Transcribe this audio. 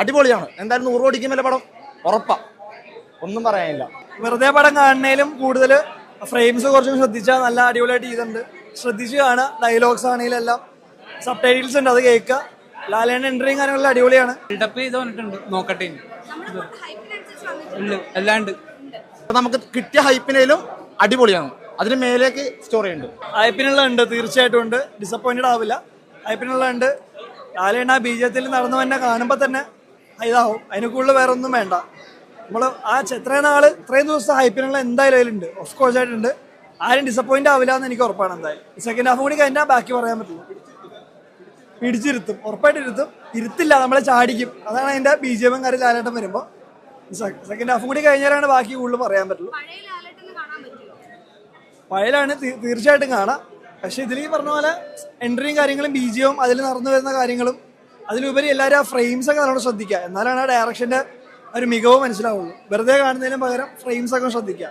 അടിപൊളിയാണ്. എന്തായാലും 100 കോടിക്ക് മേലെ പടം ഉറപ്പാ, ഒന്നും പറയാനില്ല. വെറുതെ പടം കാണുന്നതിലും കൂടുതൽ ഫ്രെയിംസ് കുറച്ചും ശ്രദ്ധിച്ചാൽ നല്ല അടിപൊളിയായിട്ട് ചെയ്തിട്ടുണ്ട്. ശ്രദ്ധിച്ച് കാണുക, ഡയലോഗ്സ് ആണെങ്കിലും എല്ലാം സബ് ടൈറ്റിൽസ് ഉണ്ട്, അത് കേൾക്കുക. ലാലേന്റെ എൻട്രിയും കാര്യങ്ങളെല്ലാം അടിപൊളിയാണ്. ബിൽഡപ്പ് ചെയ്ത് വന്നിട്ടുണ്ട്, നോക്കട്ടെ. അല്ലാണ്ട് നമുക്ക് കിട്ടിയ ഹൈപ്പിനേലും അടിപൊളിയാണ്, അതിന് മേലേക്ക് സ്റ്റോറി ഉണ്ട്. ഹൈപ്പിനുള്ള ഉണ്ട്, തീർച്ചയായിട്ടും ഉണ്ട്. ഡിസപ്പോയിന്റഡ് ആവില്ല. ഹൈപ്പിനുള്ള ഉണ്ട്. ലാലേണ്ണ ആ ബീജത്തിൽ നടന്നു തന്നെ കാണുമ്പോൾ തന്നെ ഇതാവും. അതിന് കൂടുതൽ വേറെ ഒന്നും വേണ്ട. നമ്മൾ ആ ഇത്രയും ദിവസത്തെ ഹൈപ്പിനുള്ള എന്തായാലും അതിലുണ്ട്, ഓഫ് കോഴ്സ് ആയിട്ടുണ്ട്. ആരും ഡിസപ്പോയിന്റ് ആവില്ല എന്ന് എനിക്ക് ഉറപ്പാണ്. എന്തായാലും സെക്കൻഡ് ഹാഫ് കൂടി കഴിഞ്ഞാൽ ബാക്കി പറയാൻ പറ്റില്ല. പിടിച്ചിരുത്തും, ഉറപ്പായിട്ട് ഇരുത്തില്ല, നമ്മളെ ചാടിക്കും. അതാണ് അതിന്റെ BGM കാര്യം ലാലേട്ടം വരുമ്പോൾ. സെക്കൻഡ് ഹാഫ് കൂടി കഴിഞ്ഞാലാണ് ബാക്കി കൂടുതൽ പറയാൻ പറ്റുള്ളൂ. പഴയലാണ് തീർച്ചയായിട്ടും കാണാം. പക്ഷെ ഇതിൽ ഈ പറഞ്ഞ പോലെ എൻട്രിയും കാര്യങ്ങളും BGM അതിൽ നടന്നു വരുന്ന കാര്യങ്ങളും അതിലുപരി എല്ലാവരും ആ ഫ്രെയിംസ് ഒക്കെ നല്ലോണം ശ്രദ്ധിക്കുക. എന്നാലാണ് ആ ഡയറക്ഷന്റെ ഒരു മികവ് മനസ്സിലാവുള്ളൂ. വെറുതെ കാണുന്നതിനും പകരം ഫ്രെയിംസ് ഒക്കെ ശ്രദ്ധിക്കുക.